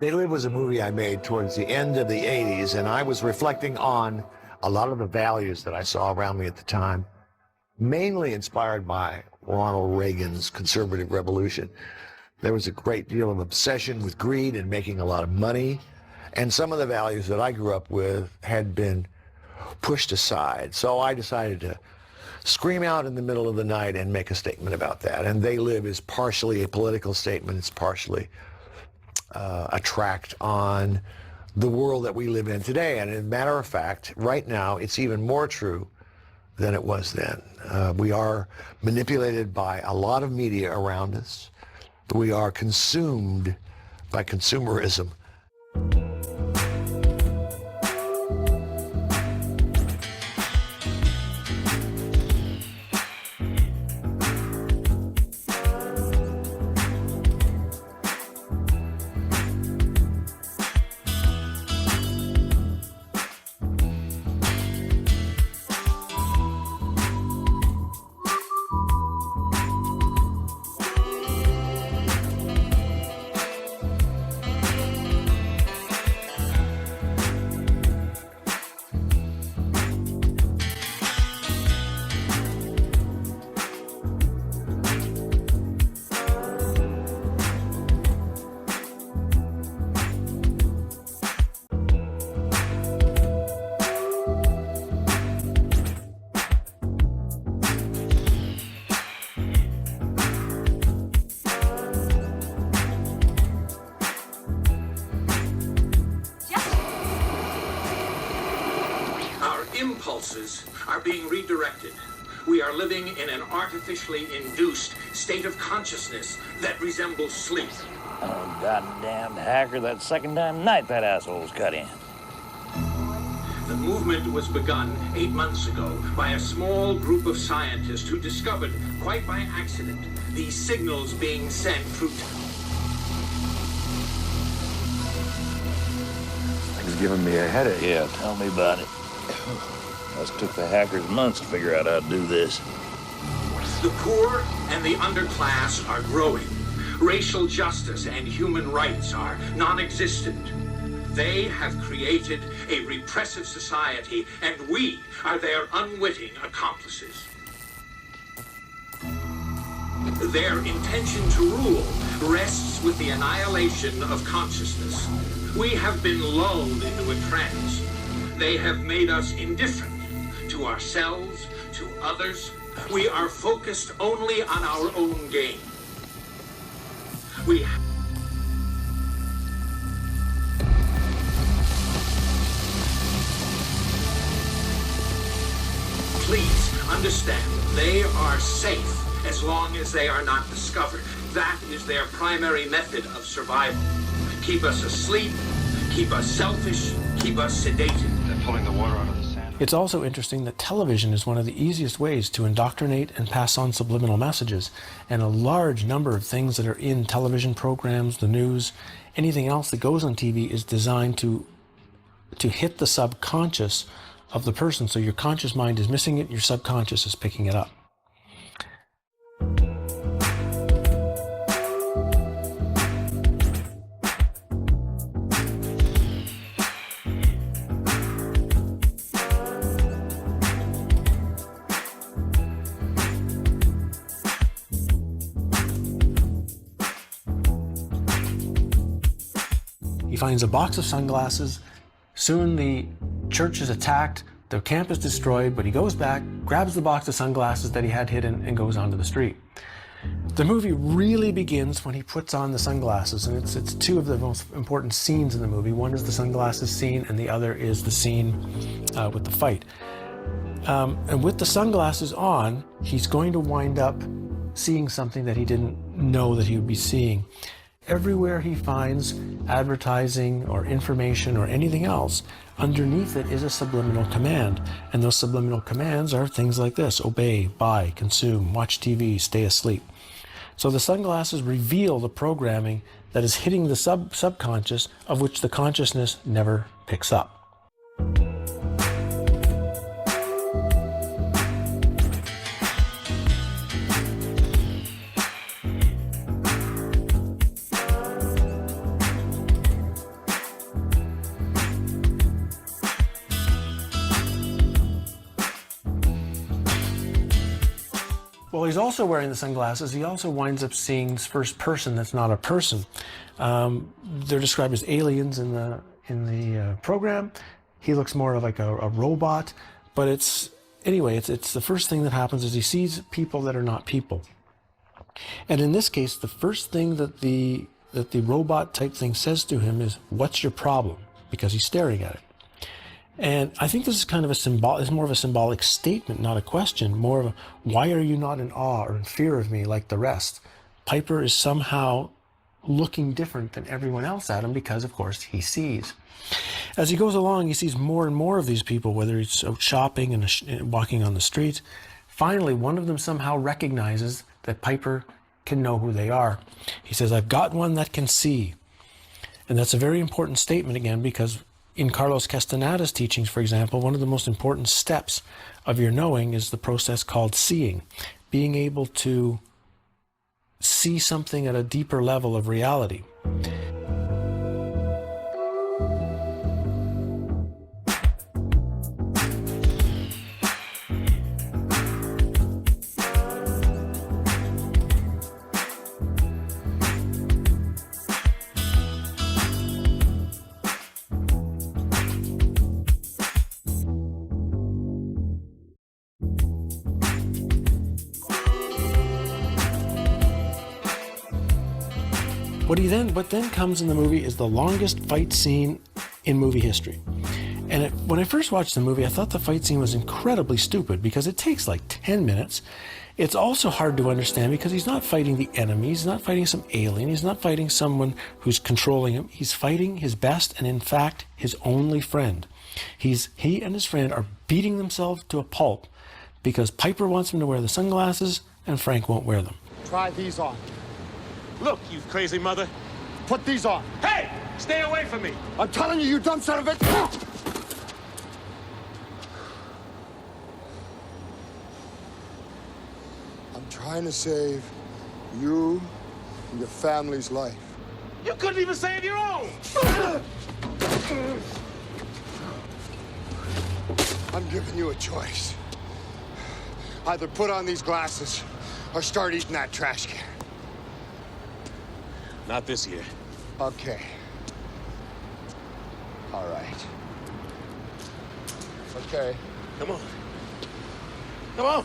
They Live was a movie I made towards the end of the 80s, and I was reflecting on a lot of the values that I saw around me at the time, mainly inspired by Ronald Reagan's conservative revolution. There was a great deal of obsession with greed and making a lot of money, and some of the values that I grew up with had been pushed aside. So I decided to scream out in the middle of the night and make a statement about that. And They Live is partially a political statement. It's partially a tract on the world that we live in today. And as a matter of fact, right now, it's even more true than it was then. We are manipulated by a lot of media around us. We are consumed by consumerism. Impulses are being redirected. We are living in an artificially induced state of consciousness that resembles sleep. Oh, goddamn hacker, that second time tonight that asshole was cut in. The movement was begun 8 months ago by a small group of scientists who discovered, quite by accident, these signals being sent through... It's giving me a headache. Yeah, tell me about it. Us took the hackers months to figure out how to do this. The poor and the underclass are growing. Racial justice and human rights are non-existent. They have created a repressive society, and we are their unwitting accomplices. Their intention to rule rests with the annihilation of consciousness. We have been lulled into a trance. They have made us indifferent to ourselves, to others. We are focused only on our own gain. Please understand, they are safe as long as they are not discovered. That is their primary method of survival. Keep us asleep, keep us selfish, keep us sedated. They're pulling the water out of the sand. It's also interesting that television is one of the easiest ways to indoctrinate and pass on subliminal messages, and a large number of things that are in television programs, the news, anything else that goes on TV is designed to hit the subconscious of the person. So your conscious mind is missing it, your subconscious is picking it up. He finds a box of sunglasses. Soon the church is attacked, the camp is destroyed, but he goes back, grabs the box of sunglasses that he had hidden, and goes onto the street. The movie really begins when he puts on the sunglasses, and it's two of the most important scenes in the movie. One is the sunglasses scene, and the other is the scene with the fight. And with the sunglasses on, he's going to wind up seeing something that he didn't know that he would be seeing. Everywhere he finds advertising or information or anything else, underneath it is a subliminal command. And those subliminal commands are things like this: obey, buy, consume, watch TV, stay asleep. So the sunglasses reveal the programming that is hitting the subconscious, of which the consciousness never picks up. Well, he's also wearing the sunglasses. He also winds up seeing first person that's not a person. They're described as aliens in the program. He looks more like a robot, but it's the first thing that happens is he sees people that are not people. And in this case, the first thing that the robot type thing says to him is, "What's your problem?" Because he's staring at it. And I think this is kind of it's more of a symbolic statement, not a question, more of a, why are you not in awe or in fear of me like the rest? Piper is somehow looking different than everyone else at him because, of course, he sees. As he goes along, he sees more and more of these people, whether he's out shopping and walking on the street. Finally, one of them somehow recognizes that Piper can know who they are. He says, "I've got one that can see." And that's a very important statement again, because in Carlos Castaneda's teachings, for example, one of the most important steps of your knowing is the process called seeing, being able to see something at a deeper level of reality. What then comes in the movie is the longest fight scene in movie history. And when I first watched the movie, I thought the fight scene was incredibly stupid because it takes like 10 minutes. It's also hard to understand because he's not fighting the enemy. He's not fighting some alien. He's not fighting someone who's controlling him. He's fighting his best and, in fact, his only friend. He and his friend are beating themselves to a pulp because Piper wants him to wear the sunglasses and Frank won't wear them. Try these on. Look, you crazy mother. Put these on. Hey! Stay away from me! I'm telling you, you dumb son of a... I'm trying to save you and your family's life. You couldn't even save your own! I'm giving you a choice. Either put on these glasses or start eating that trash can. Not this year. Okay. All right. Okay. Come on. Come on!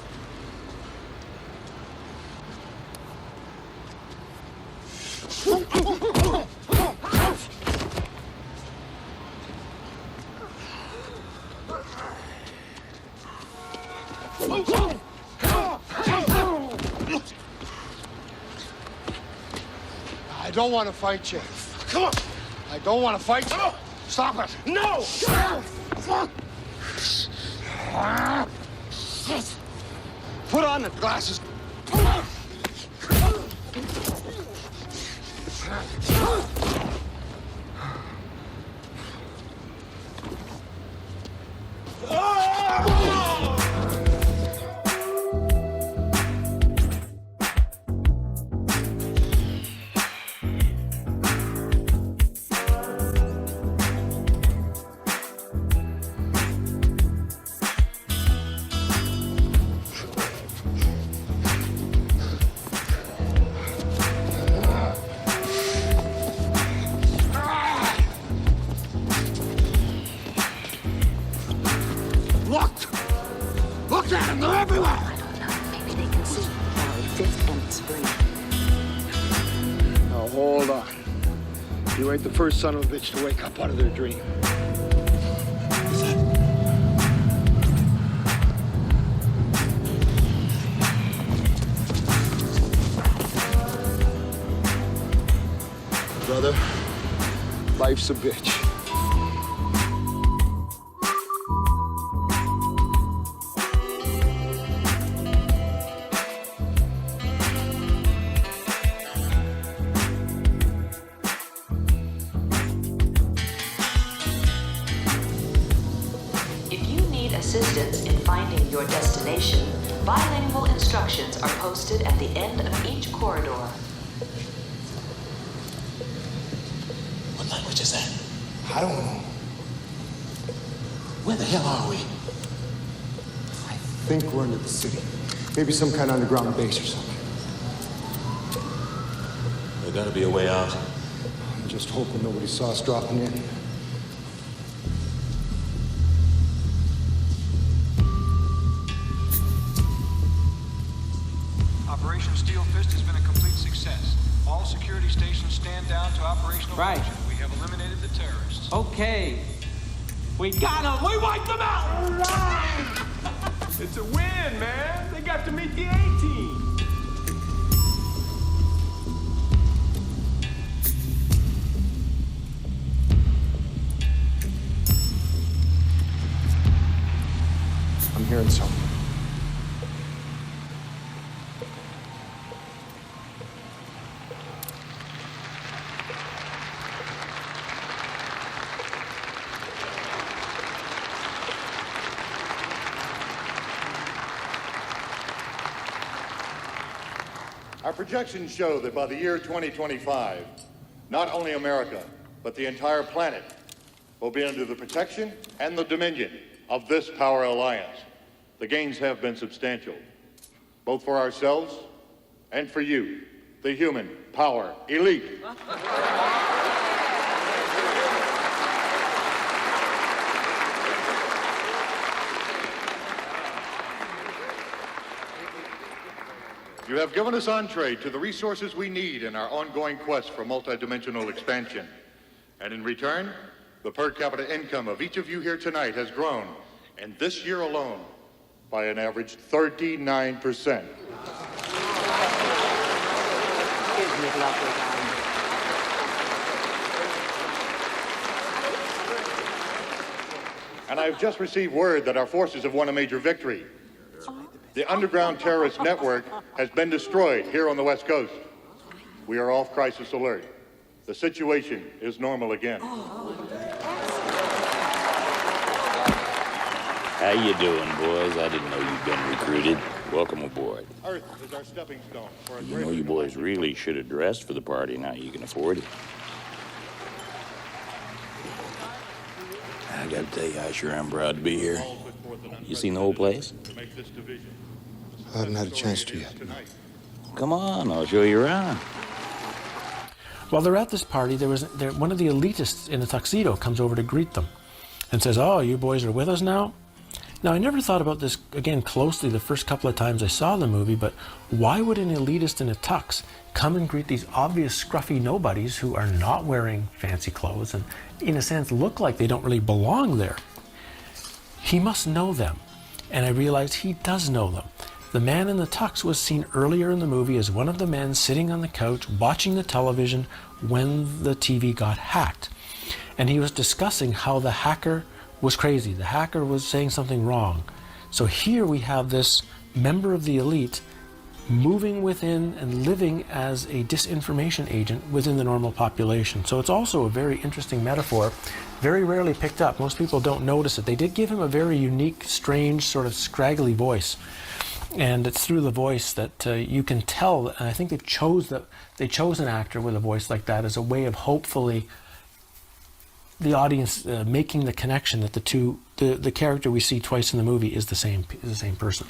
I don't want to fight you. Come on! I don't want to fight you. Come on. Stop it. No! Put on the glasses. Look at them, they're everywhere! I don't know. Maybe they can see Valley, 5th and Spring. Now, hold on. You ain't the first son of a bitch to wake up out of their dream. Brother, life's a bitch. Assistance in finding your destination, bilingual instructions are posted at the end of each corridor. What language is that? I don't know. Where the hell are we? I think we're into the city. Maybe some kind of underground base or something. There gotta be a way out. I'm just hoping nobody saw us dropping in. Operation Steel Fist has been a complete success. All security stations stand down to operational function. We have eliminated the terrorists. Okay. We got them. We wiped them out. All right. It's a win, man. They got to meet the A-team. I'm hearing something. Our projections show that by the year 2025, not only America, but the entire planet will be under the protection and the dominion of this power alliance. The gains have been substantial, both for ourselves and for you, the human power elite. You have given us entree to the resources we need in our ongoing quest for multidimensional expansion. And in return, the per capita income of each of you here tonight has grown, and this year alone, by an average 39%. And I've just received word that our forces have won a major victory. The underground terrorist network has been destroyed here on the West Coast. We are off crisis alert. The situation is normal again. How you doing, boys? I didn't know you'd been recruited. Welcome aboard. Earth is our stepping stone for a You know you boys really should have dressed for the party now you can afford it. I gotta tell you, I sure am proud to be here. You seen the whole place? I haven't had a chance to yet. Come on, I'll show you around. While they're at this party, one of the elitists in a tuxedo comes over to greet them and says, "Oh, you boys are with us now?" Now, I never thought about this, again, closely the first couple of times I saw the movie, but why would an elitist in a tux come and greet these obvious scruffy nobodies who are not wearing fancy clothes and, in a sense, look like they don't really belong there? He must know them, and I realized he does know them. The man in the tux was seen earlier in the movie as one of the men sitting on the couch watching the television when the TV got hacked. And he was discussing how the hacker was crazy. The hacker was saying something wrong. So here we have this member of the elite moving within and living as a disinformation agent within the normal population. So it's also a very interesting metaphor, very rarely picked up. Most people don't notice it. They did give him a very unique, strange, sort of scraggly voice. And it's through the voice that you can tell, and I think they chose an actor with a voice like that as a way of hopefully the audience making the connection that the character we see twice in the movie is the same person.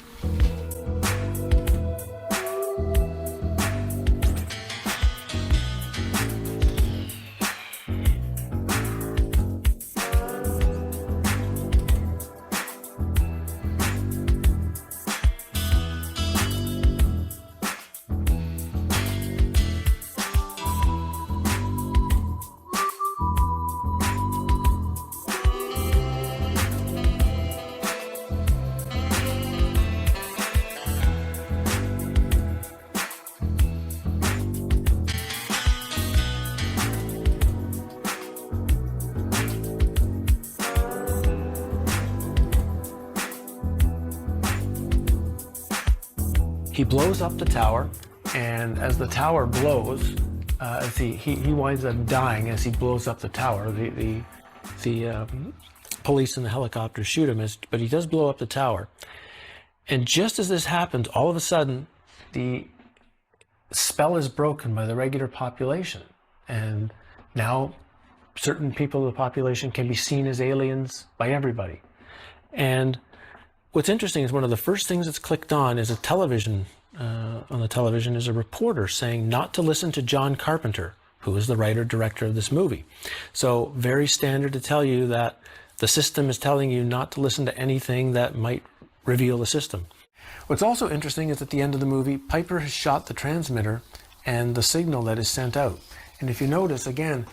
He blows up the tower, and as the tower blows, as he winds up dying as he blows up the tower. The police and the helicopter shoot him, but he does blow up the tower. And just as this happens, all of a sudden, the spell is broken by the regular population, and now certain people of the population can be seen as aliens by everybody. And what's interesting is one of the first things that's clicked on is a television, on the television is a reporter saying not to listen to John Carpenter, who is the writer-director of this movie. So very standard to tell you that the system is telling you not to listen to anything that might reveal the system. What's also interesting is at the end of the movie, Piper has shot the transmitter and the signal that is sent out. And if you notice, again,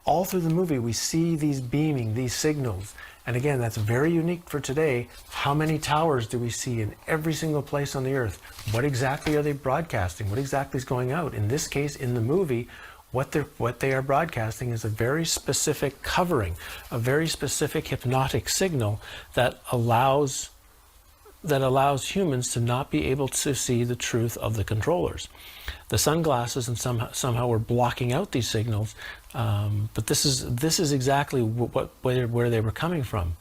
all through the movie, we see these beaming, these signals. And again, that's very unique for today. How many towers do we see in every single place on the earth? What exactly are they broadcasting? What exactly is going out? In this case, in the movie, what they are broadcasting is a very specific covering, a very specific hypnotic signal that allows humans to not be able to see the truth of the controllers. The sunglasses and somehow were blocking out these signals, but this is exactly where they were coming from.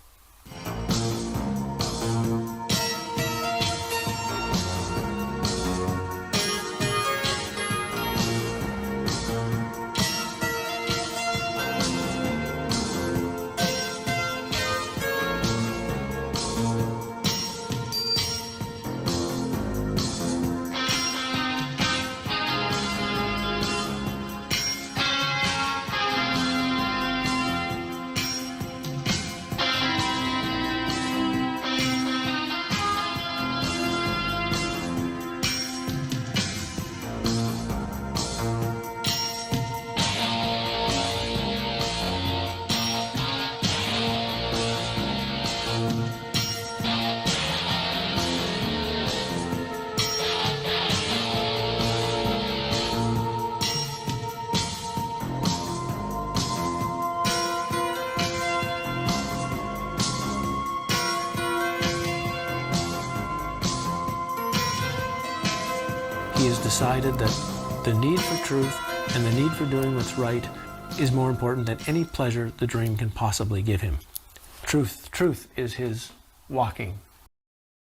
He has decided that the need for truth and the need for doing what's right is more important than any pleasure the dream can possibly give him. Truth is his walking